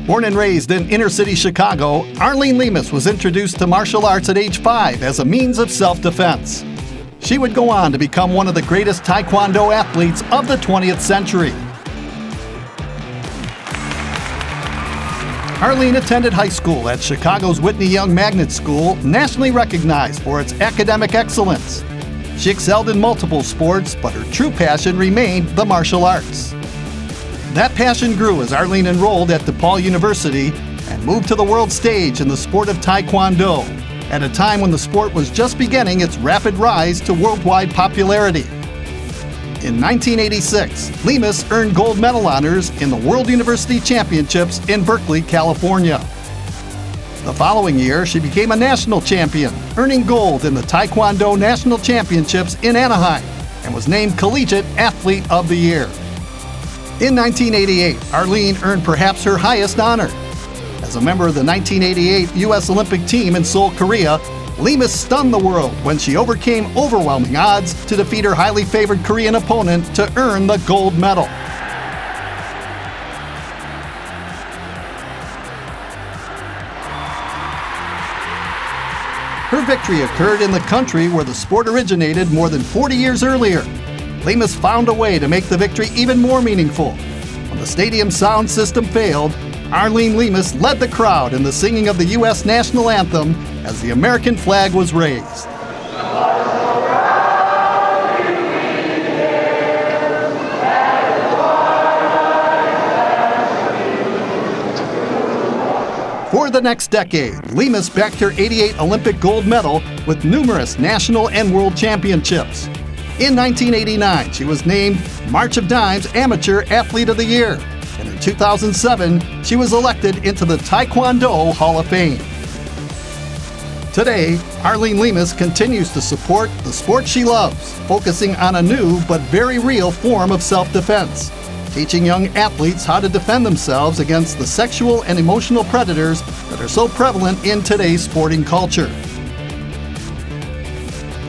Born and raised in inner-city Chicago, Arlene Limas was introduced to martial arts at age 5 as a means of self-defense. She would go on to become one of the greatest Taekwondo athletes of the 20th century. Arlene attended high school at Chicago's Whitney Young Magnet School, nationally recognized for its academic excellence. She excelled in multiple sports, but her true passion remained the martial arts. That passion grew as Arlene enrolled at DePaul University and moved to the world stage in the sport of Taekwondo, at a time when the sport was just beginning its rapid rise to worldwide popularity. In 1986, Limas earned gold medal honors in the World University Championships in Berkeley, California. The following year, she became a national champion, earning gold in the Taekwondo National Championships in Anaheim, and was named Collegiate Athlete of the Year. In 1988, Arlene earned perhaps her highest honor. As a member of the 1988 U.S. Olympic team in Seoul, Korea, Limas stunned the world when she overcame overwhelming odds to defeat her highly favored Korean opponent to earn the gold medal. Her victory occurred in the country where the sport originated more than 40 years earlier. Limas found a way to make the victory even more meaningful. When the stadium sound system failed, Arlene Limas led the crowd in the singing of the U.S. national anthem as the American flag was raised. For the next decade, Limas backed her '88 Olympic gold medal with numerous national and world championships. In 1989, she was named March of Dimes Amateur Athlete of the Year, and in 2007, she was elected into the Taekwondo Hall of Fame. Today, Arlene Limas continues to support the sport she loves, focusing on a new but very real form of self-defense, teaching young athletes how to defend themselves against the sexual and emotional predators that are so prevalent in today's sporting culture.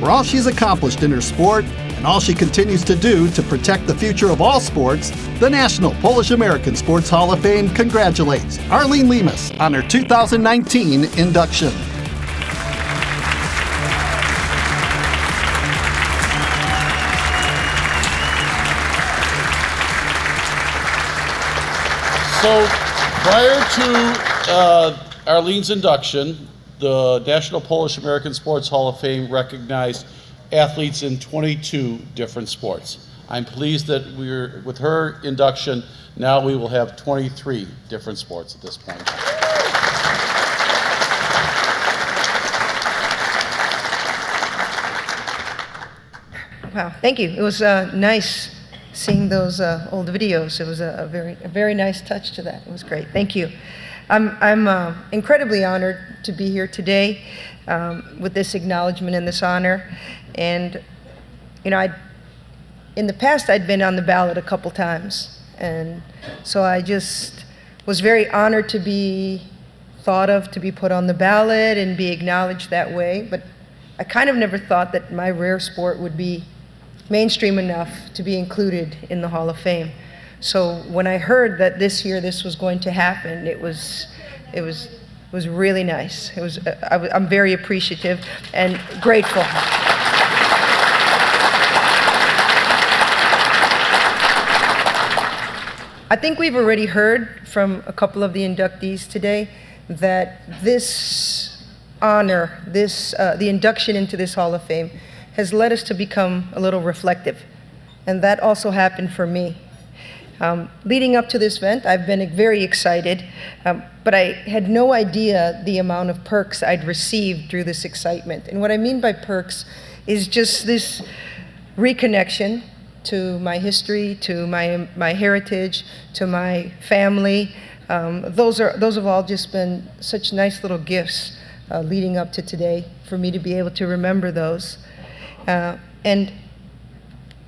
For all she's accomplished in her sport and all she continues to do to protect the future of all sports, the National Polish-American Sports Hall of Fame congratulates Arlene Limas on her 2019 induction. So prior to Arlene's induction, the National Polish-American Sports Hall of Fame recognized athletes in 22 different sports. I'm pleased that with her induction, now we will have 23 different sports at this point. Wow, thank you. It was nice seeing those old videos. It was a very nice touch to that. It was great. Thank you. I'm incredibly honored to be here today with this acknowledgement and this honor. And you know, in the past I'd been on the ballot a couple times, and so I just was very honored to be thought of, to be put on the ballot and be acknowledged that way. But I kind of never thought that my rare sport would be mainstream enough to be included in the Hall of Fame. So when I heard that this year this was going to happen, it was really nice. I'm very appreciative and grateful. I think we've already heard from a couple of the inductees today that this honor, the induction into this Hall of Fame, has led us to become a little reflective. And that also happened for me. Leading up to this event, I've been very excited, but I had no idea the amount of perks I'd received through this excitement. And what I mean by perks is just this reconnection to my history, to my heritage, to my family. Those have all just been such nice little gifts leading up to today for me to be able to remember those. And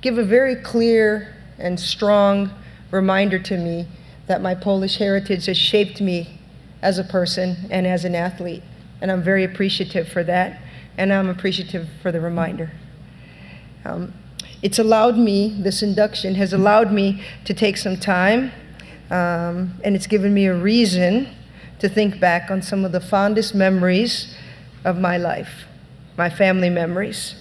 give a very clear and strong reminder to me that my Polish heritage has shaped me as a person and as an athlete. And I'm very appreciative for that, and I'm appreciative for the reminder. This induction has allowed me to take some time and it's given me a reason to think back on some of the fondest memories of my life, my family memories.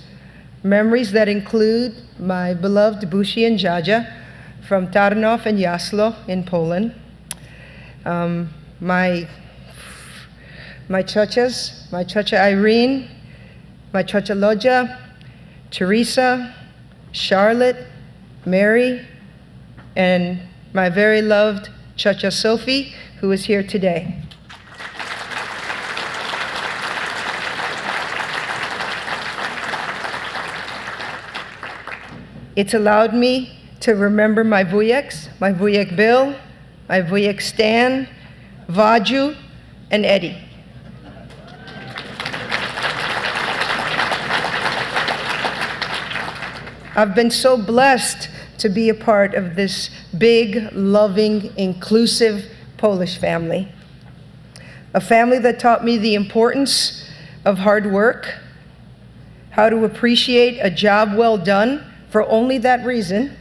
Memories that include my beloved Bushi and Jaja from Tarnów and Jasło in Poland, my ciocias, my ciocia Irene, my ciocia Lodzia, Teresa, Charlotte, Mary, and my very loved ciocia Sophie, who is here today. It's allowed me to remember my wujeks, my wujek Bill, my wujek Stan, Vaju, and Eddie. I've been so blessed to be a part of this big, loving, inclusive Polish family. A family that taught me the importance of hard work, how to appreciate a job well done for only that reason,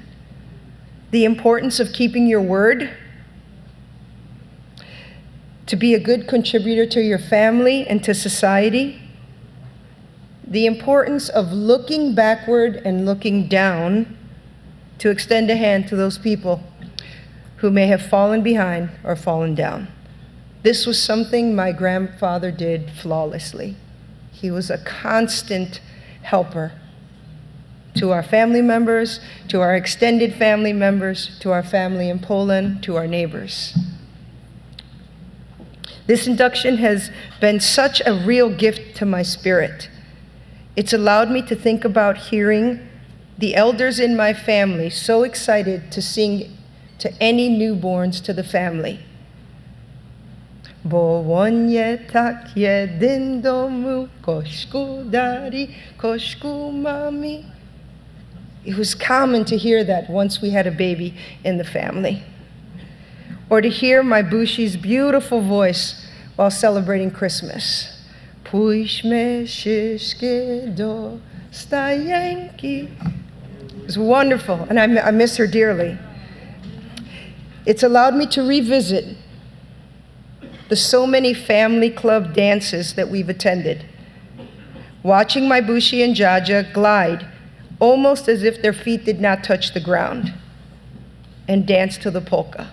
the importance of keeping your word, to be a good contributor to your family and to society, the importance of looking backward and looking down to extend a hand to those people who may have fallen behind or fallen down. This was something my grandfather did flawlessly. He was a constant helper to our family members, to our extended family members, to our family in Poland, to our neighbors. This induction has been such a real gift to my spirit. It's allowed me to think about hearing the elders in my family so excited to sing to any newborns to the family. Bo on je tak jeden domu, koszku dari, koszku mami. It was common to hear that once we had a baby in the family. Or to hear my Bushi's beautiful voice while celebrating Christmas. Pójdźmy wszystkie do stajenki. It was wonderful, and I miss her dearly. It's allowed me to revisit the so many family club dances that we've attended, watching my Bushi and Jaja glide almost as if their feet did not touch the ground, and dance to the polka.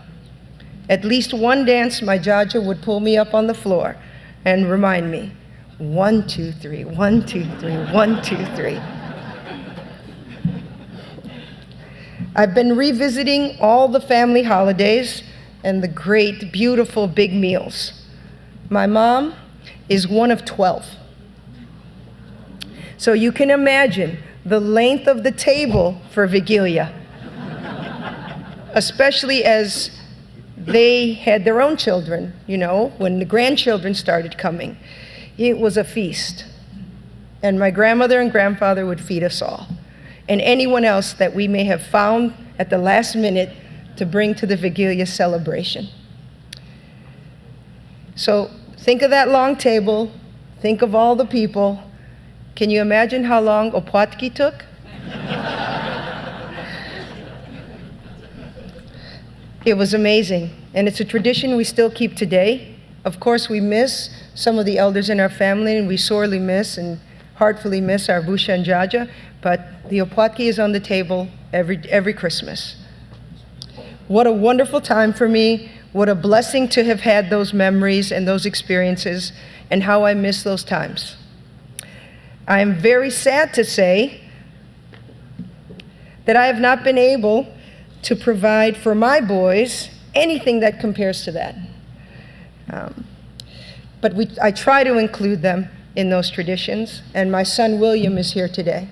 At least one dance, my Jaja would pull me up on the floor and remind me, 1, 2, 3, 1, 2, 3, 1, 2, 3. I've been revisiting all the family holidays and the great, beautiful big meals. My mom is one of 12. So you can imagine the length of the table for Vigilia, especially as they had their own children, you know, when the grandchildren started coming. It was a feast. And my grandmother and grandfather would feed us all, and anyone else that we may have found at the last minute to bring to the Vigilia celebration. So think of that long table, think of all the people. Can you imagine how long opłatki took? It was amazing, and it's a tradition we still keep today. Of course, we miss some of the elders in our family, and we sorely miss and heartfully miss our Busha and Jaja, but the opłatki is on the table every Christmas. What a wonderful time for me. What a blessing to have had those memories and those experiences, and how I miss those times. I am very sad to say that I have not been able to provide for my boys anything that compares to that. But I try to include them in those traditions, and my son William is here today.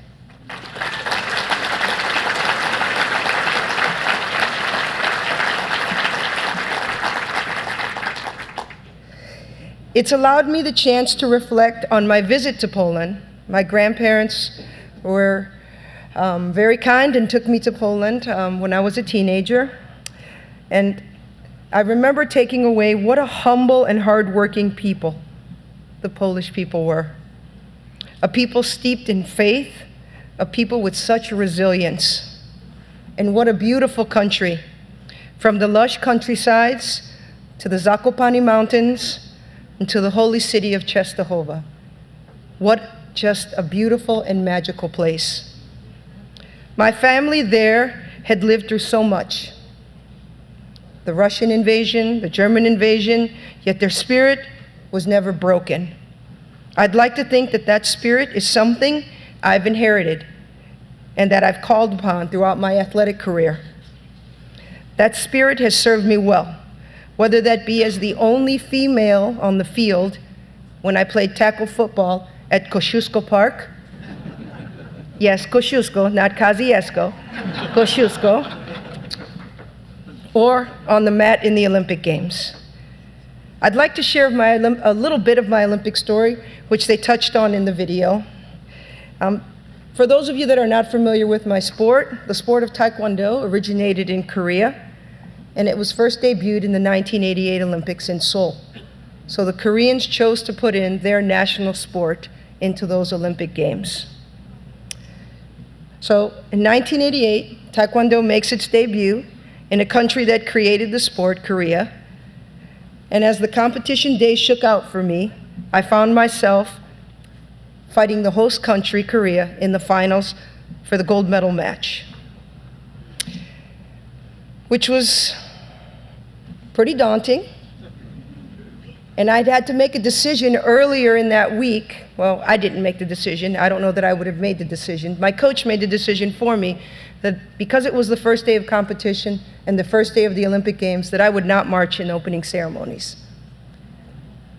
It's allowed me the chance to reflect on my visit to Poland. My grandparents were very kind and took me to Poland when I was a teenager. And I remember taking away what a humble and hardworking people the Polish people were. A people steeped in faith, a people with such resilience. And what a beautiful country from the lush countrysides to the Zakopane Mountains and to the holy city of Czestochowa. What just a beautiful and magical place. My family there had lived through so much. The Russian invasion, the German invasion, yet their spirit was never broken. I'd like to think that that spirit is something I've inherited and that I've called upon throughout my athletic career. That spirit has served me well, whether that be as the only female on the field when I played tackle football at Kosciuszko Park. Yes, Kosciuszko, not Kosciuszko, Kosciuszko. Or on the mat in the Olympic Games. I'd like to share a little bit of my Olympic story, which they touched on in the video. For those of you that are not familiar with my sport, the sport of Taekwondo originated in Korea, and it was first debuted in the 1988 Olympics in Seoul. So the Koreans chose to put in their national sport into those Olympic Games. So in 1988, Taekwondo makes its debut in a country that created the sport, Korea. And as the competition days shook out for me, I found myself fighting the host country, Korea, in the finals for the gold medal match, which was pretty daunting. And I'd had to make a decision earlier in that week. Well, I didn't make the decision. I don't know that I would have made the decision. My coach made the decision for me that because it was the first day of competition and the first day of the Olympic Games, that I would not march in opening ceremonies.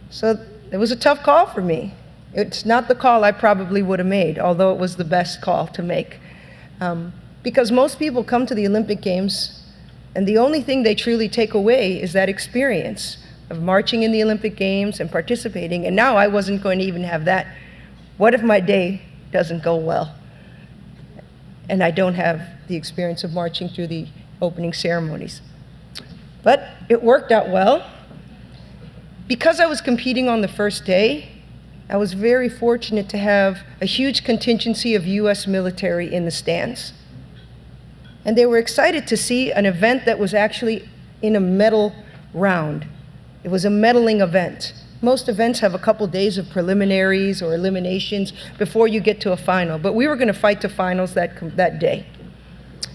So it was a tough call for me. It's not the call I probably would have made, although it was the best call to make. Because most people come to the Olympic Games, and the only thing they truly take away is that experience of marching in the Olympic Games and participating, and now I wasn't going to even have that. What if my day doesn't go well and I don't have the experience of marching through the opening ceremonies? But it worked out well. Because I was competing on the first day, I was very fortunate to have a huge contingency of US military in the stands. And they were excited to see an event that was actually in a medal round. It was a medaling event. Most events have a couple days of preliminaries or eliminations before you get to a final, but we were going to fight to finals that day.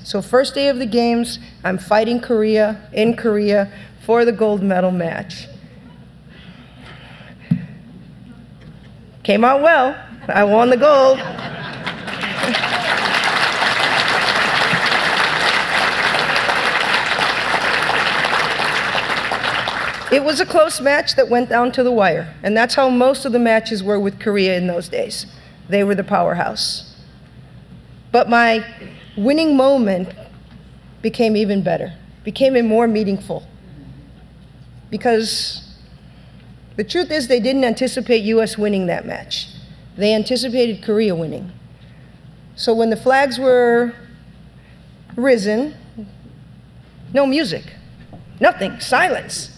So first day of the games, I'm fighting in Korea for the gold medal match. Came out well. I won the gold. It was a close match that went down to the wire, and that's how most of the matches were with Korea in those days. They were the powerhouse. But my winning moment became even better, became more meaningful. Because the truth is they didn't anticipate US winning that match. They anticipated Korea winning. So when the flags were risen, no music, nothing, silence.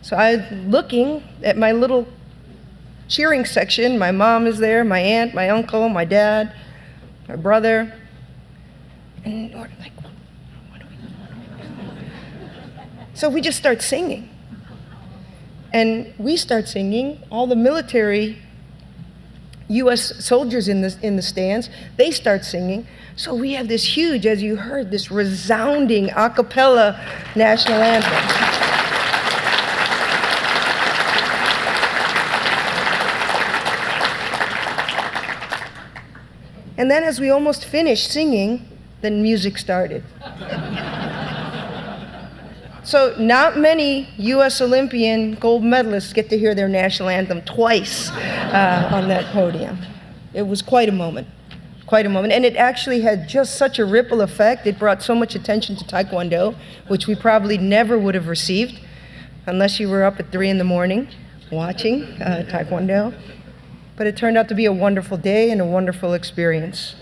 So I was looking at my little cheering section. My mom is there, my aunt, my uncle, my dad, my brother. And we're like, what do we do? So we just start singing. And we start singing. All the military US soldiers in the stands, they start singing. So we have this huge, as you heard, this resounding a cappella national anthem. And then as we almost finished singing, then music started. So not many US Olympian gold medalists get to hear their national anthem twice on that podium. It was quite a moment, quite a moment. And it actually had just such a ripple effect. It brought so much attention to Taekwondo, which we probably never would have received unless you were up at 3 a.m. watching Taekwondo. But it turned out to be a wonderful day and a wonderful experience.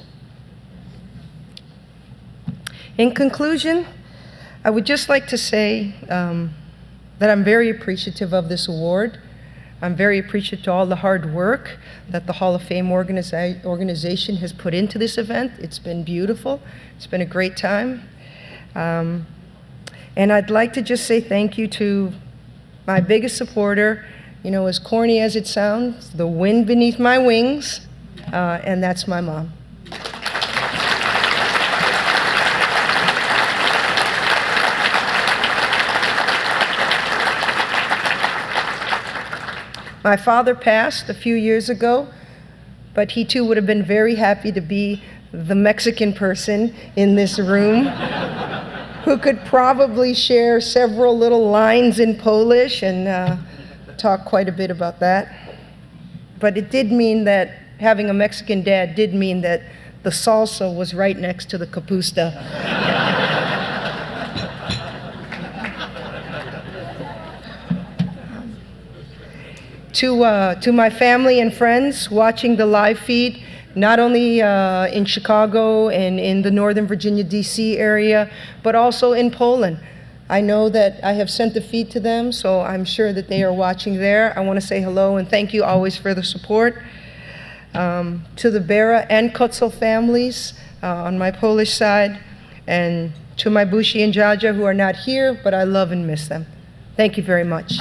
In conclusion, I would just like to say that I'm very appreciative of this award. I'm very appreciative to all the hard work that the Hall of Fame organization has put into this event. It's been beautiful. It's been a great time. And I'd like to just say thank you to my biggest supporter, as corny as it sounds, the wind beneath my wings, and that's my mom. My father passed a few years ago, but he too would have been very happy to be the Mexican person in this room who could probably share several little lines in Polish and talk quite a bit about that. But it did mean that having a Mexican dad did mean that the salsa was right next to the kapusta. To my family and friends watching the live feed, not only in Chicago and in the Northern Virginia, D.C. area, but also in Poland. I know that I have sent the feed to them, so I'm sure that they are watching there. I want to say hello and thank you always for the support. To the Bera and Kotzel families on my Polish side, and to my Bushi and Jaja who are not here, but I love and miss them. Thank you very much.